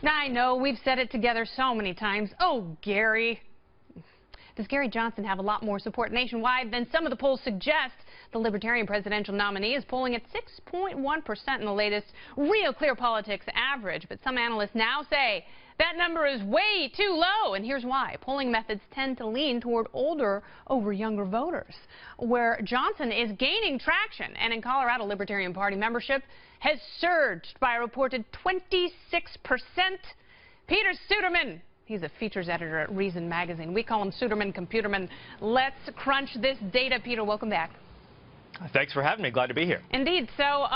I know, we've said it together so many times. Oh, Gary. Does Gary Johnson have a lot more support nationwide than some of the polls suggest? The Libertarian presidential nominee is polling at 6.1% in the latest Real Clear Politics average. But some analysts now say that number is way too low, and here's why. Polling methods tend to lean toward older over younger voters, where Johnson is gaining traction. And in Colorado, Libertarian Party membership has surged by a reported 26%. Peter Suderman, he's a features editor at Reason Magazine. We call him Suderman Computerman. Let's crunch this data. Peter, welcome back. Thanks for having me. Glad to be here. Indeed. So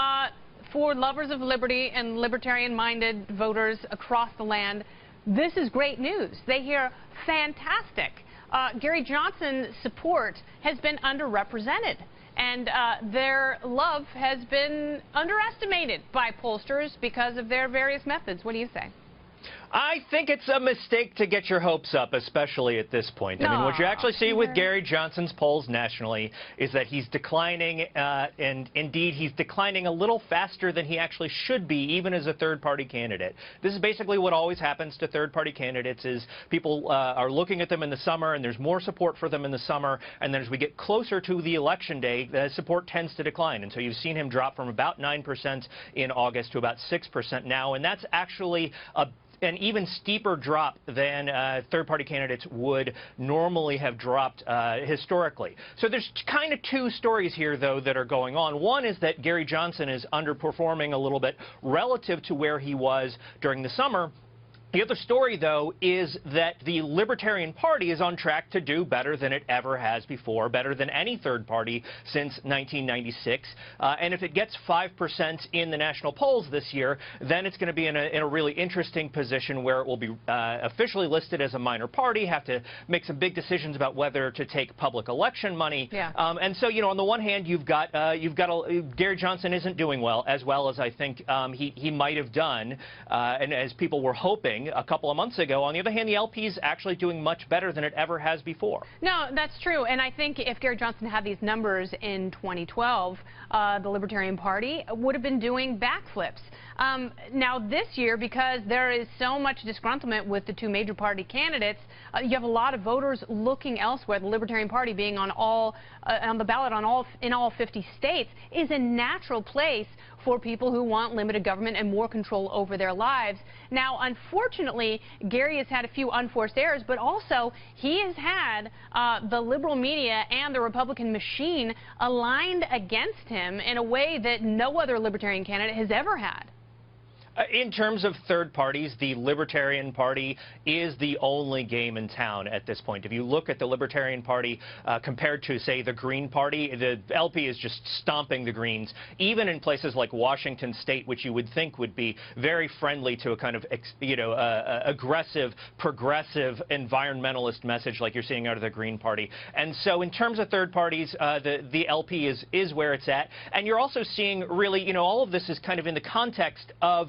for lovers of liberty and libertarian-minded voters across the land, this is great news. They hear fantastic. Gary Johnson's support has been underrepresented, and their love has been underestimated by pollsters because of their various methods. What do you say? I think it's a mistake to get your hopes up, especially at this point. I mean, what you actually see with Gary Johnson's polls nationally is that he's declining, and indeed he's declining a little faster than he actually should be, even as a third-party candidate. This is basically what always happens to third-party candidates is people are looking at them in the summer, and there's more support for them in the summer, and then as we get closer to the election day, the support tends to decline. And so you've seen him drop from about 9% in August to about 6% now, and that's actually an even steeper drop than third-party candidates would normally have dropped historically. So there's kind of two stories here, though, that are going on. One is that Gary Johnson is underperforming a little bit relative to where he was during the summer. The other story, though, is that the Libertarian Party is on track to do better than it ever has before, better than any third party since 1996. And if it gets 5% in the national polls this year, then it's going to be in a really interesting position where it will be officially listed as a minor party, have to make some big decisions about whether to take public election money. Yeah. And so, you know, on the one hand, you've got Gary Johnson isn't doing well as I think he might have done, and as people were hoping a couple of months ago. On the other hand, the LP is actually doing much better than it ever has before. No, that's true. And I think if Gary Johnson had these numbers in 2012, the Libertarian Party would have been doing backflips. Now this year, because there is so much disgruntlement with the two major party candidates, you have a lot of voters looking elsewhere. The Libertarian Party being on the ballot in all 50 states is a natural place for people who want limited government and more control over their lives. Now, unfortunately, Gary has had a few unforced errors, but also he has had the liberal media and the Republican machine aligned against him in a way that no other Libertarian candidate has ever had. In terms of third parties, the Libertarian Party is the only game in town at this point. If you look at the Libertarian Party compared to, say, the Green Party, the LP is just stomping the Greens, even in places like Washington State, which you would think would be very friendly to a kind of, aggressive, progressive, environmentalist message like you're seeing out of the Green Party. And so in terms of third parties, the LP is where it's at. And you're also seeing really, all of this is kind of in the context of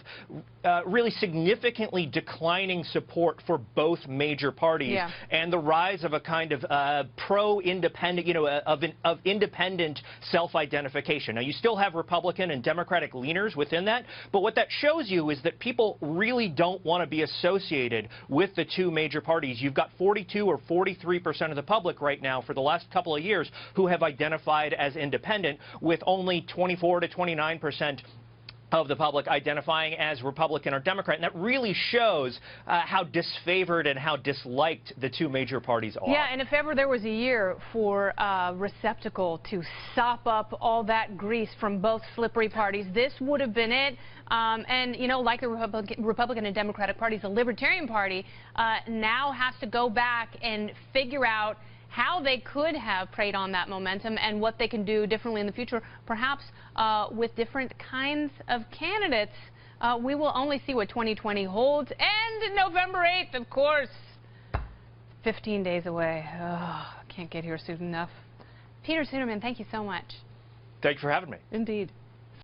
really significantly declining support for both major parties, and the rise of a kind of pro-independent, of independent self-identification. Now, you still have Republican and Democratic leaners within that, but what that shows you is that people really don't want to be associated with the two major parties. You've got 42 or 43% of the public right now for the last couple of years who have identified as independent, with only 24 to 29% of the public identifying as Republican or Democrat. And that really shows how disfavored and how disliked the two major parties are. Yeah, and if ever there was a year for receptacle to sop up all that grease from both slippery parties, this would have been it. And, like the Republican and Democratic parties, the Libertarian Party now has to go back and figure out how they could have preyed on that momentum and what they can do differently in the future, perhaps with different kinds of candidates. We will only see what 2020 holds. And November 8th, of course, 15 days away. Oh, can't get here soon enough. Peter Suderman, thank you so much. Thanks for having me. Indeed.